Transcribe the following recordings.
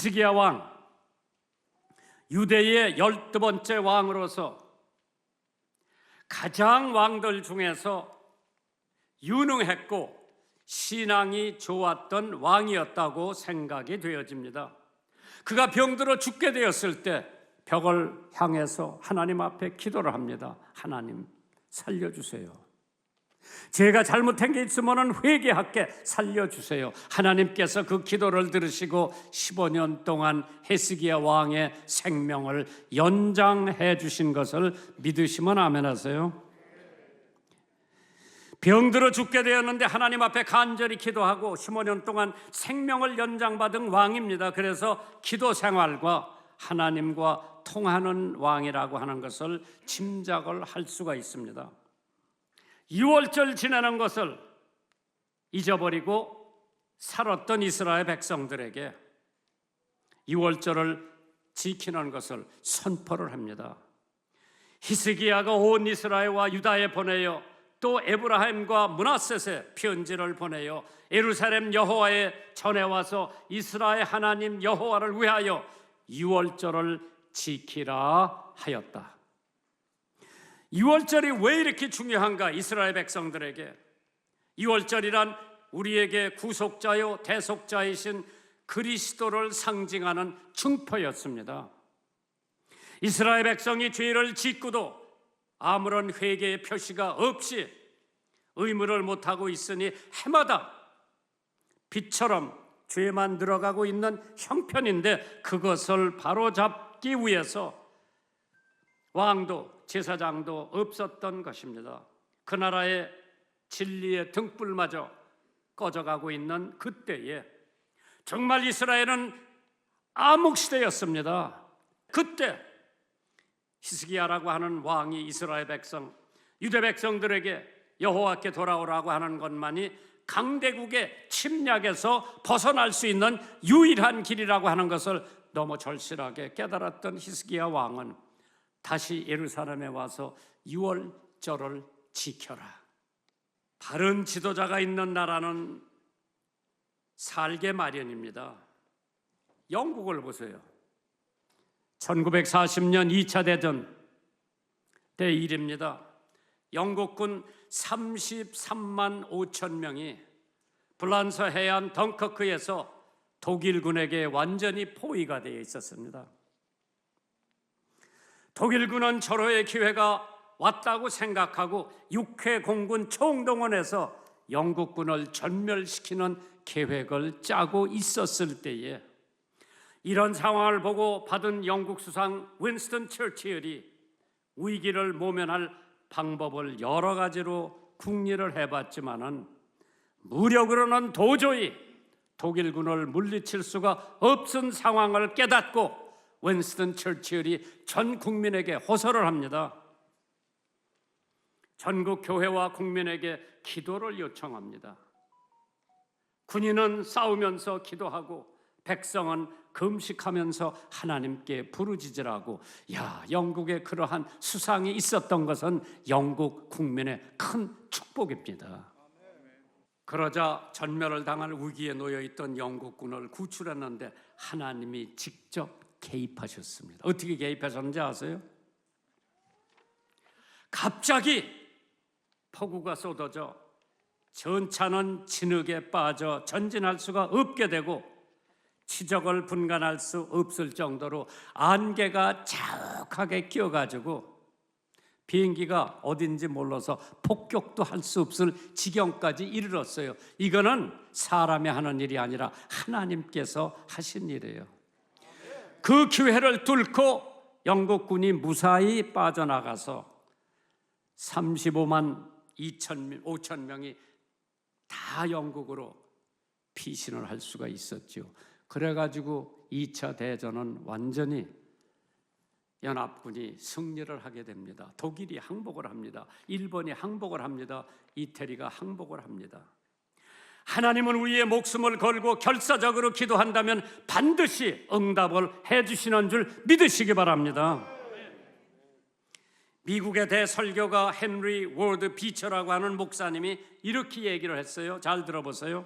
히스기야 왕, 유대의 12번째 왕으로서 가장 왕들 중에서 유능했고 신앙이 좋았던 왕이었다고 생각이 되어집니다. 그가 병들어 죽게 되었을 때 벽을 향해서 하나님 앞에 기도를 합니다. 하나님 살려주세요. 제가 잘못한 게 있으면 회개할게, 살려주세요. 하나님께서 그 기도를 들으시고 15년 동안 히스기야 왕의 생명을 연장해 주신 것을 믿으시면 아멘 하세요. 병들어 죽게 되었는데 하나님 앞에 간절히 기도하고 15년 동안 생명을 연장받은 왕입니다. 그래서 기도 생활과 하나님과 통하는 왕이라고 하는 것을 짐작을 할 수가 있습니다. 6월절 지내는 것을 잊어버리고 살았던 이스라엘 백성들에게 6월절을 지키는 것을 선포를 합니다. 히스기야가 온 이스라엘과 유다에 보내어 또 에브라임과 므낫셋에 편지를 보내어 예루살렘 여호와의 전에 와서 이스라엘 하나님 여호와를 위하여 6월절을 지키라 하였다. 6월절이 왜 이렇게 중요한가? 이스라엘 백성들에게 6월절이란 우리에게 구속자요 대속자이신 그리스도를 상징하는 증표였습니다. 이스라엘 백성이 죄를 짓고도 아무런 회개의 표시가 없이 의무를 못하고 있으니 해마다 빛처럼 죄만 늘어가고 있는 형편인데 그것을 바로잡기 위해서 왕도 제사장도 없었던 것입니다. 그 나라의 진리의 등불마저 꺼져가고 있는 그때에 정말 이스라엘은 암흑시대였습니다. 그때 히스기야라고 하는 왕이 이스라엘 백성, 유대 백성들에게 여호와께 돌아오라고 하는 것만이 강대국의 침략에서 벗어날 수 있는 유일한 길이라고 하는 것을 너무 절실하게 깨달았던 히스기야 왕은 다시 예루살렘에 와서 6월절을 지켜라. 바른 지도자가 있는 나라는 살게 마련입니다. 영국을 보세요. 1940년 2차 대전 때 일입니다. 영국군 33만 5천 명이 불란서 해안 덩커크에서 독일군에게 완전히 포위가 되어 있었습니다. 독일군은 절호의 기회가 왔다고 생각하고 6회 공군 총동원해서 영국군을 전멸시키는 계획을 짜고 있었을 때에 이런 상황을 보고 받은 영국 수상 윈스턴 처칠이 위기를 모면할 방법을 여러 가지로 궁리를 해봤지만은 무력으로는 도저히 독일군을 물리칠 수가 없은 상황을 깨닫고 윈스턴 처칠이 전 국민에게 호소를 합니다. 전국 교회와 국민에게 기도를 요청합니다. 군인은 싸우면서 기도하고 백성은 금식하면서 하나님께 부르짖으라고. 영국에 그러한 수상이 있었던 것은 영국 국민의 큰 축복입니다. 그러자 전멸을 당할 위기에 놓여있던 영국군을 구출했는데 하나님이 직접 개입하셨습니다. 어떻게 개입하셨는지 아세요? 갑자기 폭우가 쏟아져 전차는 진흙에 빠져 전진할 수가 없게 되고 치적을 분간할 수 없을 정도로 안개가 자욱하게 끼어가지고 비행기가 어딘지 몰라서 폭격도 할 수 없을 지경까지 이르렀어요. 이거는 사람이 하는 일이 아니라 하나님께서 하신 일이에요. 그 기회를 뚫고 영국군이 무사히 빠져나가서 35만 5천 명이 다 영국으로 피신을 할 수가 있었죠. 그래가지고 2차 대전은 완전히 연합군이 승리를 하게 됩니다. 독일이 항복을 합니다. 일본이 항복을 합니다. 이태리가 항복을 합니다. 하나님은 우리의 목숨을 걸고 결사적으로 기도한다면 반드시 응답을 해주시는 줄 믿으시기 바랍니다. 미국의 대설교가 헨리 워드 비처라고 하는 목사님이 이렇게 얘기를 했어요. 잘 들어보세요.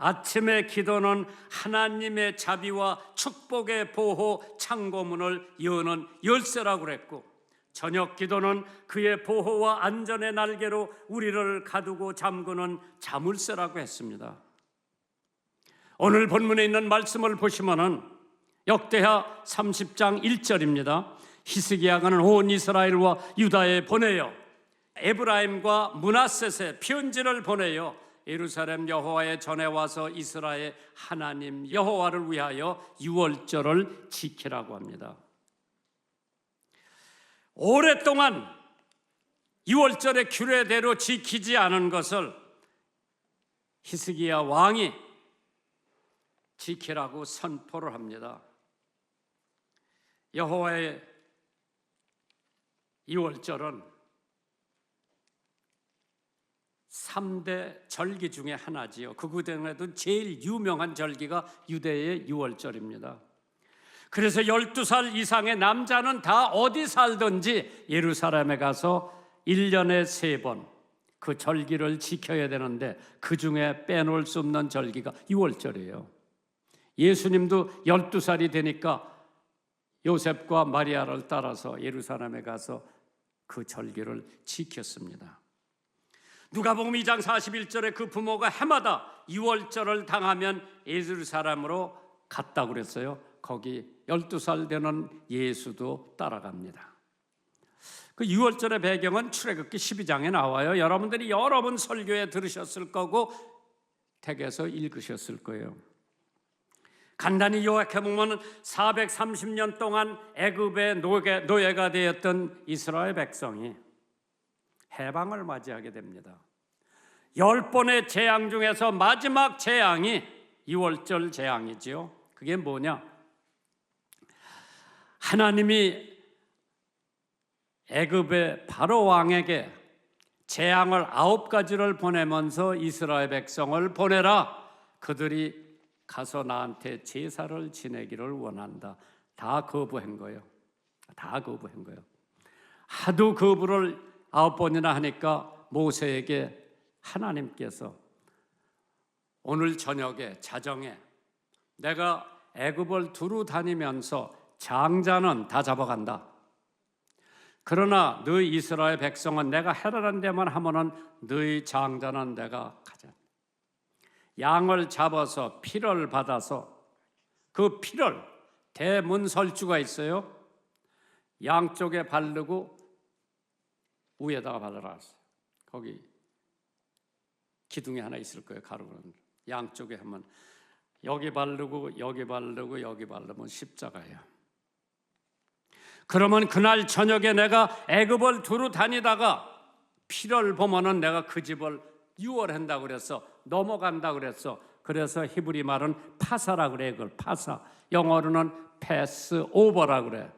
아침의 기도는 하나님의 자비와 축복의 보호 창고문을 여는 열쇠라고 그랬고, 저녁 기도는 그의 보호와 안전의 날개로 우리를 가두고 잠그는 자물쇠라고 했습니다. 오늘 본문에 있는 말씀을 보시면은 역대하 30장 1절입니다. 히스기야가는 온 이스라엘과 유다에 보내어 에브라임과 므낫셋에 편지를 보내어 예루살렘 여호와의 전에 와서 이스라엘 하나님 여호와를 위하여 유월절을 지키라고 합니다. 오랫동안 유월절의 규례대로 지키지 않은 것을 히스기야 왕이 지키라고 선포를 합니다. 여호와의 유월절은 3대 절기 중에 하나지요. 그 중에도 제일 유명한 절기가 유대의 유월절입니다. 그래서 12살 이상의 남자는 다 어디 살든지 예루살렘에 가서 1년에 3번 그 절기를 지켜야 되는데, 그 중에 빼놓을 수 없는 절기가 유월절이에요. 예수님도 12살이 되니까 요셉과 마리아를 따라서 예루살렘에 가서 그 절기를 지켰습니다. 누가복음 2장 41절에 그 부모가 해마다 유월절을 당하면 예루살렘으로 갔다고 그랬어요. 거기 12살 되는 예수도 따라갑니다. 그 유월절의 배경은 출애굽기 12장에 나와요. 여러분들이 여러 번 설교에 들으셨을 거고 댁에서 읽으셨을 거예요. 간단히 요약해보면 430년 동안 애굽의 노예가 되었던 이스라엘 백성이 해방을 맞이하게 됩니다. 10번의 재앙 중에서 마지막 재앙이 유월절 재앙이지요. 그게 뭐냐? 하나님이 애굽의 바로 왕에게 재앙을 9가지를 보내면서 이스라엘 백성을 보내라. 그들이 가서 나한테 제사를 지내기를 원한다. 다 거부한 거예요. 다 거부한 거예요. 하도 거부를 9번이나 하니까 모세에게 하나님께서 오늘 저녁에 자정에 내가 애굽을 두루 다니면서 장자는 다 잡아간다. 그러나 너희 이스라엘 백성은 내가 해라는 데만 하면은 너희 장자는 내가 가자. 양을 잡아서 피를 받아서 그 피를 대문설주가 있어요. 양쪽에 바르고 위에다가 발라라. 거기 기둥이 하나 있을 거예요. 가로는 양쪽에 하면 여기 바르고 여기 바르고 여기 바르면 십자가예요. 그러면 그날 저녁에 내가 애굽을 두루 다니다가 피를 보면은 내가 그 집을 유월한다고 그래서 넘어간다고 그랬어. 그래서 히브리 말은 파사라 그래. 그걸 파사. 영어로는 패스 오버라 그래.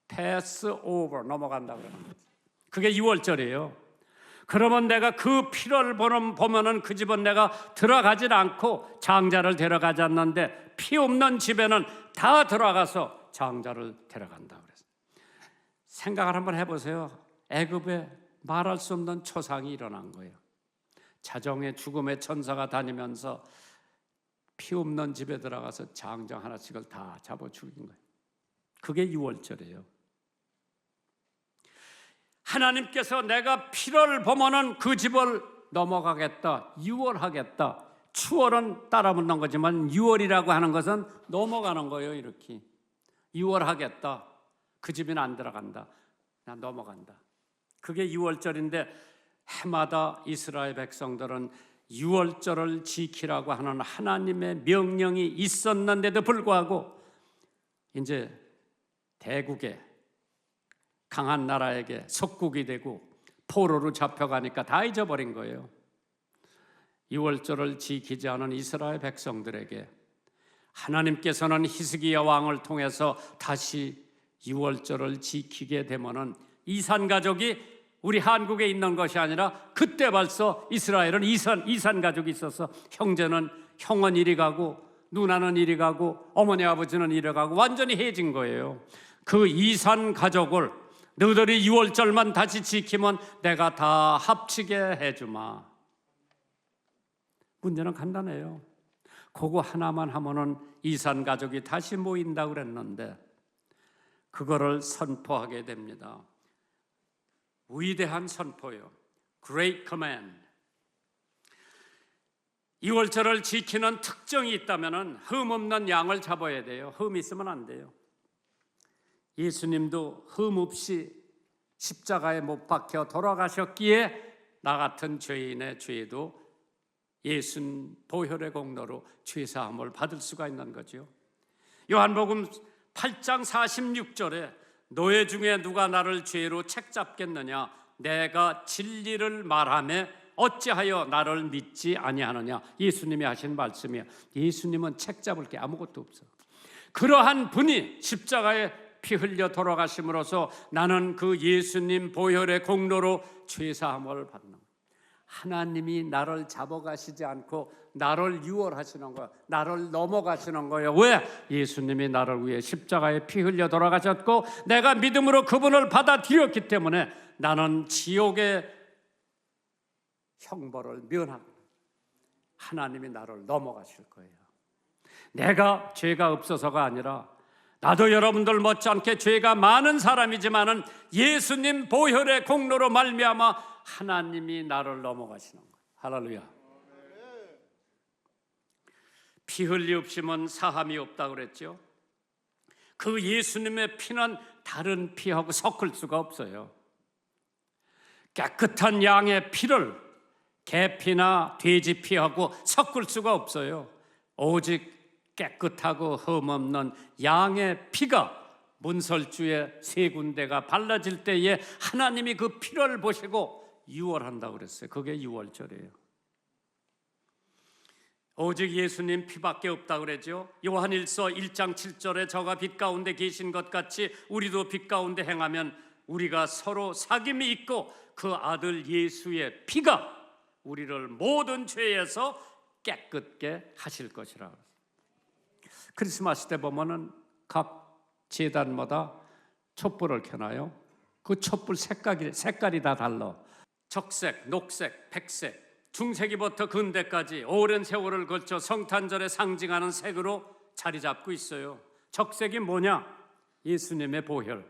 패스 오버, 넘어간다고 그래. 그게 유월절이에요. 그러면 내가 그 피를 보면은 그 집은 내가 들어가질 않고 장자를 데려가지 않는데, 피 없는 집에는 다 들어가서 장자를 데려간다 그랬어요. 생각을 한번 해보세요. 애굽에 말할 수 없는 초상이 일어난 거예요. 자정에 죽음의 천사가 다니면서 피 없는 집에 들어가서 장자 하나씩을 다 잡아 죽인 거예요. 그게 유월절이에요. 하나님께서 내가 피를 보면은 그 집을 넘어가겠다, 유월하겠다. 추월은 따라붙는 거지만 유월이라고 하는 것은 넘어가는 거예요. 이렇게 유월하겠다. 그 집에는 안 들어간다. 난 넘어간다. 그게 유월절인데, 해마다 이스라엘 백성들은 유월절을 지키라고 하는 하나님의 명령이 있었는데도 불구하고 이제 대국에 강한 나라에게 속국이 되고 포로로 잡혀가니까 다 잊어버린 거예요. 유월절을 지키지 않은 이스라엘 백성들에게 하나님께서는 히스기야 왕을 통해서 다시 유월절을 지키게 되면은 이산 가족이 우리 한국에 있는 것이 아니라 그때 벌써 이스라엘은 이산 가족이 있어서 형은 이리 가고 누나는 이리 가고 어머니 아버지는 이리 가고 완전히 해진 거예요. 그 이산 가족을 너희들이 유월절만 다시 지키면 내가 다 합치게 해주마. 문제는 간단해요. 그거 하나만 하면은 이산 가족이 다시 모인다고 그랬는데 그거를 선포하게 됩니다. 위대한 선포요. Great command. 2월절을 지키는 특정이 있다면 흠 없는 양을 잡아야 돼요. 흠 있으면 안 돼요. 예수님도 흠 없이 십자가에 못 박혀 돌아가셨기에 나 같은 죄인의 죄도 예수 보혈의 공로로 죄사함을 받을 수가 있는 거죠. 요한복음 8장 46절에 너희 중에 누가 나를 죄로 책잡겠느냐? 내가 진리를 말하며 어찌하여 나를 믿지 아니하느냐? 예수님이 하신 말씀이에요. 예수님은 책잡을 게 아무것도 없어. 그러한 분이 십자가에 피 흘려 돌아가심으로써 나는 그 예수님 보혈의 공로로 죄사함을 받는 거예요. 하나님이 나를 잡아가시지 않고 나를 유월하시는 거예요. 나를 넘어가시는 거예요. 왜? 예수님이 나를 위해 십자가에 피 흘려 돌아가셨고 내가 믿음으로 그분을 받아들였기 때문에 나는 지옥의 형벌을 면하고 하나님이 나를 넘어가실 거예요. 내가 죄가 없어서가 아니라 나도 여러분들 못지않게 죄가 많은 사람이지만은 예수님 보혈의 공로로 말미암아 하나님이 나를 넘어가시는 거예요. 할렐루야. 피 흘리 없이면 사함이 없다고 그랬죠. 그 예수님의 피는 다른 피하고 섞을 수가 없어요. 깨끗한 양의 피를 개피나 돼지 피하고 섞을 수가 없어요. 오직 깨끗하고 흠없는 양의 피가 문설주에 세 군데가 발라질 때에 하나님이 그 피를 보시고 유월한다고 그랬어요. 그게 유월절이에요. 오직 예수님 피밖에 없다고 그랬죠. 요한일서 1장 7절에 저가 빛 가운데 계신 것 같이 우리도 빛 가운데 행하면 우리가 서로 사귐이 있고 그 아들 예수의 피가 우리를 모든 죄에서 깨끗게 하실 것이라. 크리스마스 때 보면은 각 제단마다 촛불을 켜놔요. 그 촛불 색깔이 다 달라. 적색, 녹색, 백색, 중세기부터 근대까지 오랜 세월을 거쳐 성탄절에 상징하는 색으로 자리 잡고 있어요. 적색이 뭐냐? 예수님의 보혈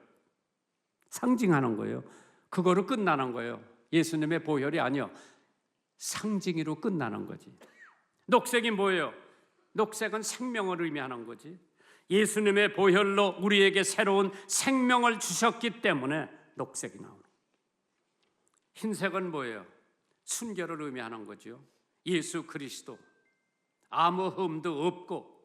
상징하는 거예요. 그거로 끝나는 거예요. 예수님의 보혈이 아니요, 상징으로 끝나는 거지. 녹색이 뭐예요? 녹색은 생명을 의미하는 거지. 예수님의 보혈로 우리에게 새로운 생명을 주셨기 때문에 녹색이 나오는 거예요. 흰색은 뭐예요? 순결을 의미하는 거죠. 예수 그리스도 아무 흠도 없고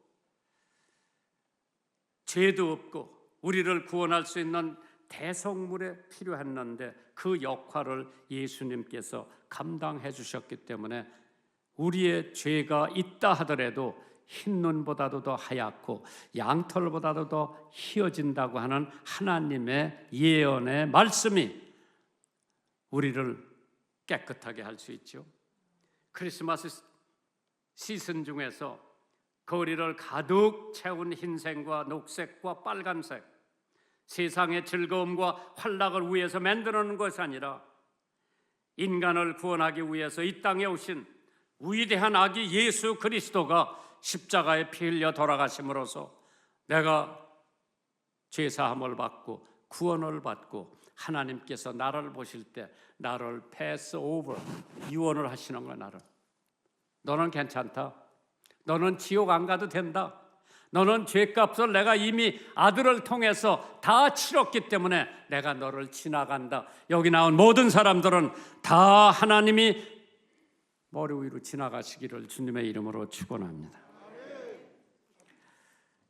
죄도 없고 우리를 구원할 수 있는 대속물에 필요했는데 그 역할을 예수님께서 감당해 주셨기 때문에 우리의 죄가 있다 하더라도 흰 눈보다도 더 하얗고 양털보다도 더 희어진다고 하는 하나님의 예언의 말씀이 우리를 깨끗하게 할 수 있죠. 크리스마스 시즌 중에서 거리를 가득 채운 흰색과 녹색과 빨간색, 세상의 즐거움과 환락을 위해서 만들어 놓은 것이 아니라 인간을 구원하기 위해서 이 땅에 오신 위대한 아기 예수 그리스도가 십자가에 피 흘려 돌아가심으로써 내가 죄사함을 받고 구원을 받고 하나님께서 나를 보실 때 나를 패스 오버, 유언을 하시는 거야. 나를 너는 괜찮다, 너는 지옥 안 가도 된다, 너는 죄값을 내가 이미 아들을 통해서 다 치렀기 때문에 내가 너를 지나간다. 여기 나온 모든 사람들은 다 하나님이 머리 위로 지나가시기를 주님의 이름으로 축원합니다.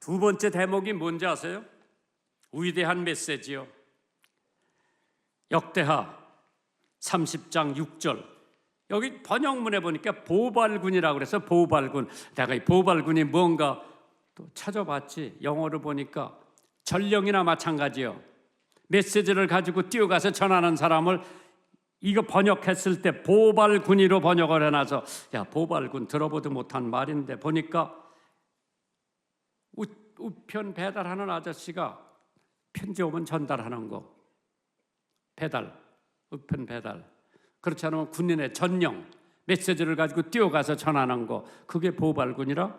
두 번째 대목이 뭔지 아세요? 위대한 메시지요. 역대하 30장 6절. 여기 번역문에 보니까 보발군이라고 그래서 보발군. 내가 이 보발군이 뭔가 또 찾아봤지. 영어로 보니까 전령이나 마찬가지요. 메시지를 가지고 뛰어가서 전하는 사람을 이거 번역했을 때 보발군이로 번역을 해놔서 야, 보발군 들어보도 못한 말인데 보니까 우편 배달하는 아저씨가 편지 오면 전달하는 거, 배달, 우편 배달. 그렇지 않으면 군인의 전령, 메시지를 가지고 뛰어가서 전하는 거, 그게 보발군이라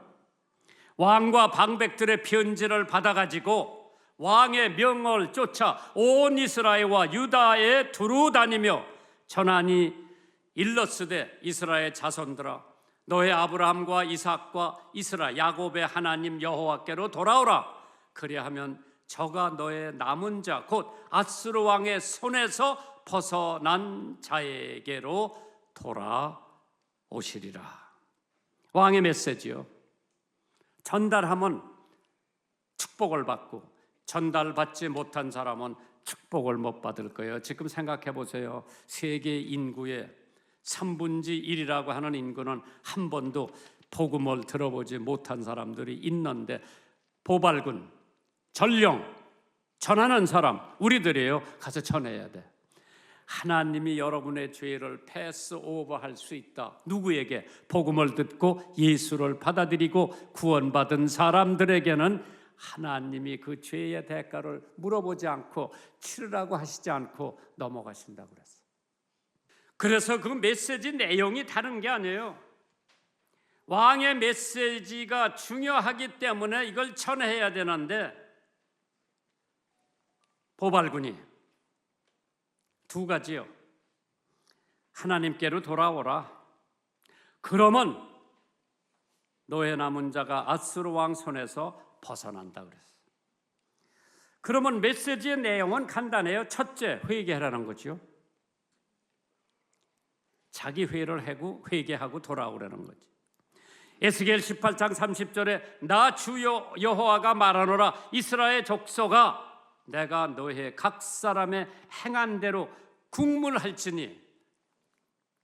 왕과 방백들의 편지를 받아가지고 왕의 명을 쫓아 온 이스라엘과 유다에 두루 다니며 전하니 일렀으되 이스라엘 자손들아 너의 아브라함과 이삭과 이스라엘 야곱의 하나님 여호와께로 돌아오라. 그리하면 저가 너의 남은 자 곧 아스루 왕의 손에서 벗어난 자에게로 돌아오시리라. 왕의 메시지요. 전달하면 축복을 받고 전달받지 못한 사람은 축복을 못 받을 거예요. 지금 생각해 보세요. 세계 인구의 3분의 1이라고 하는 인구는 한 번도 복음을 들어보지 못한 사람들이 있는데 보발군, 전령, 전하는 사람 우리들이에요. 가서 전해야 돼. 하나님이 여러분의 죄를 패스 오버할 수 있다. 누구에게? 복음을 듣고 예수를 받아들이고 구원받은 사람들에게는 하나님이 그 죄의 대가를 물어보지 않고 치르라고 하시지 않고 넘어가신다고 그랬어요. 그래서 그 메시지 내용이 다른 게 아니에요. 왕의 메시지가 중요하기 때문에 이걸 전해야 되는데 보발군이 두 가지요. 하나님께로 돌아오라. 그러면 너의 남은 자가 아스루 왕 손에서 벗어난다 그랬어요. 그러면 메시지의 내용은 간단해요. 첫째, 회개하라는 거죠. 자기 회를 하고 회개하고 돌아오라는 거지. 에스겔 18장 30절에 나 주 여호와가 말하노라 이스라엘 족속아 내가 너의 각 사람의 행한 대로 국문할지니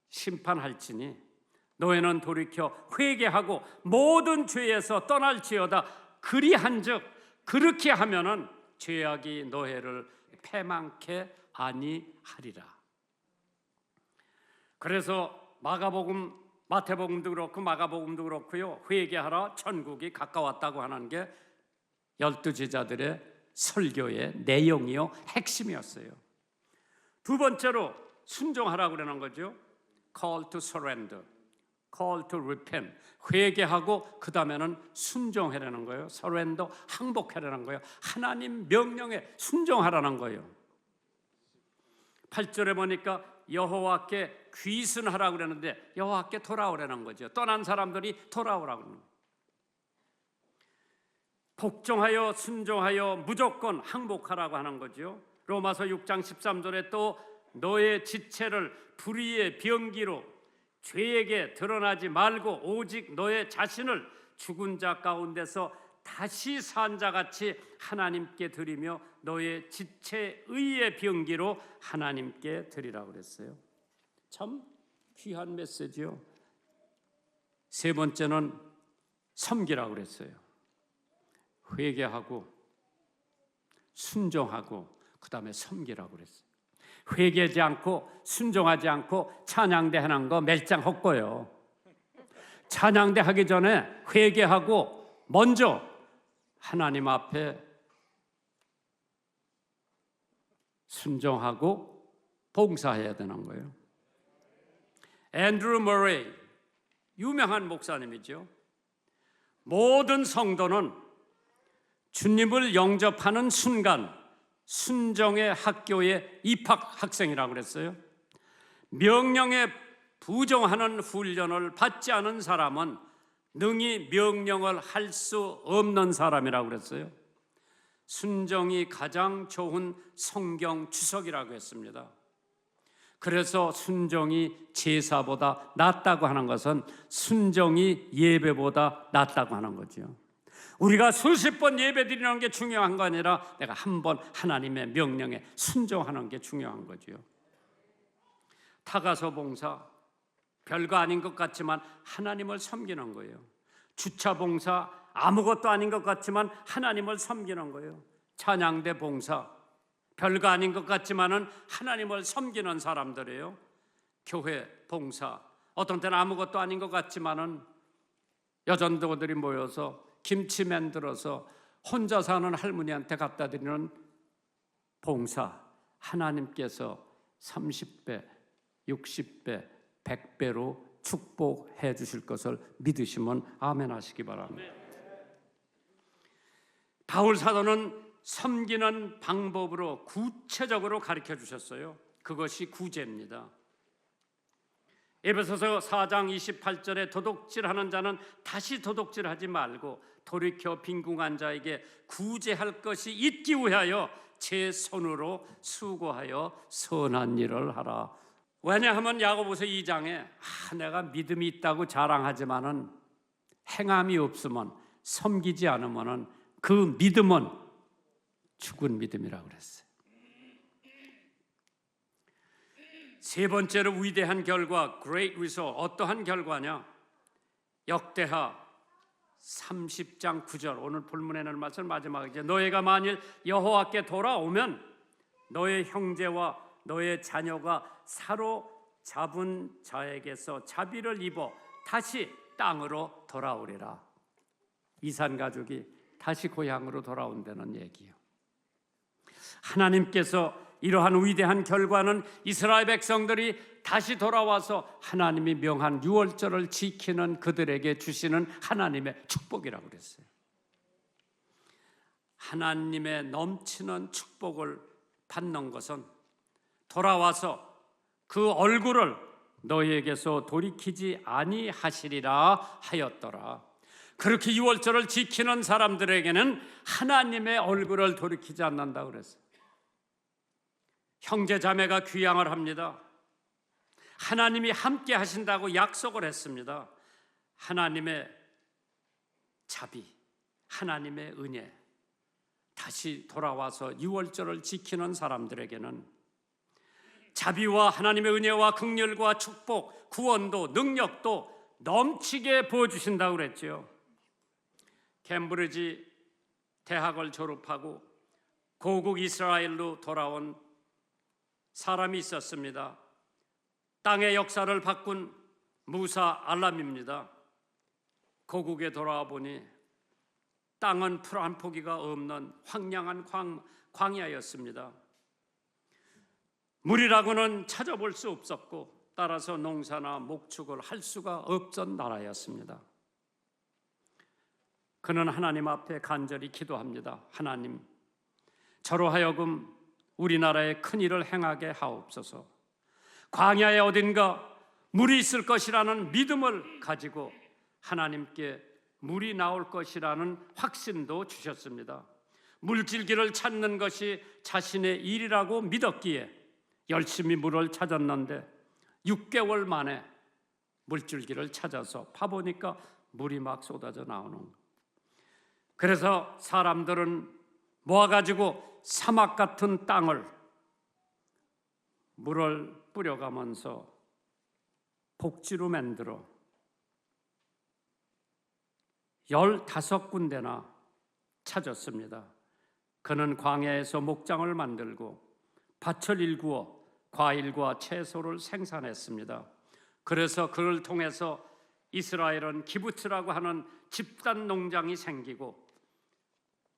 심판할지니 너희는 돌이켜 회개하고 모든 죄에서 떠날지어다. 그리한즉 그렇게 하면은 죄악이 너희를 패망케 아니하리라. 그래서 마가복음, 마태복음도 그렇고 마가복음도 그렇고요. 회개하라 천국이 가까웠다고 하는 게 12제자들의 설교의 내용이요 핵심이었어요. 두 번째로 순종하라고 그러는 거죠. Call to surrender, Call to repent. 회개하고 그 다음에는 순종하라는 거예요. surrender, 항복하라는 거예요. 하나님 명령에 순종하라는 거예요. 8절에 보니까 여호와께 귀순하라고 그러는데 여호와께 돌아오라는 거죠. 떠난 사람들이 돌아오라고 그러는 거예요. 복종하여 순종하여 무조건 항복하라고 하는 거죠. 로마서 6장 13절에 또 너의 지체를 불의의 병기로 죄에게 드러나지 말고 오직 너의 자신을 죽은 자 가운데서 다시 산 자같이 하나님께 드리며 너의 지체 의의 병기로 하나님께 드리라고 그랬어요. 참 귀한 메시지요. 세 번째는 섬기라고 그랬어요. 회개하고 순종하고 그 다음에 섬기라고 그랬어요. 회개하지 않고 순종하지 않고 찬양대 하는 거 멜장 헛고요. 찬양대 하기 전에 회개하고 먼저 하나님 앞에 순종하고 봉사해야 되는 거예요. 앤드루 머레이 유명한 목사님이죠. 모든 성도는 주님을 영접하는 순간 순종의 학교에 입학 학생이라고 그랬어요. 명령에 부정하는 훈련을 받지 않은 사람은 능히 명령을 할 수 없는 사람이라고 그랬어요. 순종이 가장 좋은 성경 주석이라고 했습니다. 그래서 순종이 제사보다 낫다고 하는 것은 순종이 예배보다 낫다고 하는 거죠. 우리가 수십 번 예배 드리는 게 중요한 거 아니라 내가 한 번 하나님의 명령에 순종하는 게 중요한 거죠. 타가서 봉사 별거 아닌 것 같지만 하나님을 섬기는 거예요. 주차 봉사 아무것도 아닌 것 같지만 하나님을 섬기는 거예요. 찬양대 봉사 별거 아닌 것 같지만은 하나님을 섬기는 사람들이에요. 교회 봉사 어떤 때는 아무것도 아닌 것 같지만은 여전도들이 모여서 김치 만들어서 혼자 사는 할머니한테 갖다 드리는 봉사 하나님께서 30배, 60배, 100배로 축복해 주실 것을 믿으시면 아멘 하시기 바랍니다. 바울 사도는 섬기는 방법으로 구체적으로 가르쳐 주셨어요. 그것이 구제입니다. 에베소서 4장 28절에 도둑질하는 자는 다시 도둑질하지 말고 돌이켜 빈궁한 자에게 구제할 것이 있기 위하여 제 손으로 수고하여 선한 일을 하라. 왜냐하면 야고보서 2장에 내가 믿음이 있다고 자랑하지만은 행함이 없으면, 섬기지 않으면은 그 믿음은 죽은 믿음이라고 그랬어요. 세 번째로 위대한 결과, Great Result. 어떠한 결과냐? 역대하 30장 9절, 오늘 본문에 있는 말씀 마지막이죠. 너희가 만일 여호와께 돌아오면 너의 형제와 너의 자녀가 사로잡은 자에게서 자비를 입어 다시 땅으로 돌아오리라. 이산 가족이 다시 고향으로 돌아온다는 얘기예요. 하나님께서 이러한 위대한 결과는 이스라엘 백성들이 다시 돌아와서 하나님이 명한 유월절을 지키는 그들에게 주시는 하나님의 축복이라고 그랬어요. 하나님의 넘치는 축복을 받는 것은 돌아와서 그 얼굴을 너희에게서 돌이키지 아니하시리라 하였더라. 그렇게 유월절을 지키는 사람들에게는 하나님의 얼굴을 돌이키지 않는다고 그랬어요. 형제 자매가 귀향을 합니다. 하나님이 함께 하신다고 약속을 했습니다. 하나님의 자비, 하나님의 은혜, 다시 돌아와서 유월절을 지키는 사람들에게는 자비와 하나님의 은혜와 긍휼과 축복, 구원도 능력도 넘치게 부어주신다고 그랬죠. 캠브리지 대학을 졸업하고 고국 이스라엘로 돌아온 사람이 있었습니다. 땅의 역사를 바꾼 무사 알람입니다. 고국에 돌아와 보니 땅은 풀 한 포기가 없는 황량한 광야였습니다. 물이라고는 찾아볼 수 없었고 따라서 농사나 목축을 할 수가 없던 나라였습니다. 그는 하나님 앞에 간절히 기도합니다. 하나님, 저로 하여금 우리나라에 큰 일을 행하게 하옵소서. 광야에 어딘가 물이 있을 것이라는 믿음을 가지고 하나님께 물이 나올 것이라는 확신도 주셨습니다. 물줄기를 찾는 것이 자신의 일이라고 믿었기에 열심히 물을 찾았는데 6개월 만에 물줄기를 찾아서 파보니까 물이 막 쏟아져 나오는 거예요. 그래서 사람들은 모아가지고 사막 같은 땅을 물을 뿌려가면서 복지로 만들어 15군데나 찾았습니다. 그는 광야에서 목장을 만들고 밭을 일구어 과일과 채소를 생산했습니다. 그래서 그를 통해서 이스라엘은 기부츠라고 하는 집단 농장이 생기고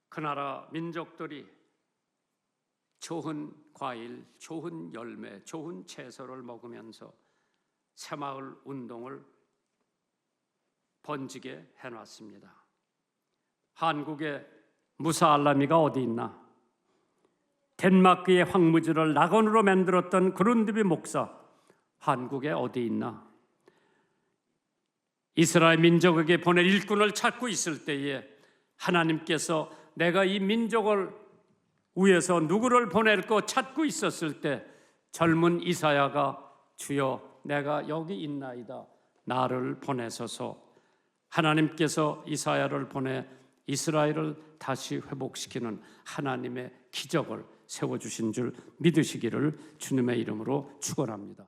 그 나라 민족들이 좋은 과일, 좋은 열매, 좋은 채소를 먹으면서 새마을 운동을 번지게 해놨습니다. 한국에 무사 알라미가 어디 있나? 덴마크의 황무지를 낙원으로 만들었던 그룬드비 목사 한국에 어디 있나? 이스라엘 민족에게 보낼 일꾼을 찾고 있을 때에 하나님께서 내가 이 민족을 위해서 누구를 보낼까 찾고 있었을 때 젊은 이사야가 주여 내가 여기 있나이다 나를 보내소서. 하나님께서 이사야를 보내 이스라엘을 다시 회복시키는 하나님의 기적을 세워주신 줄 믿으시기를 주님의 이름으로 축원합니다.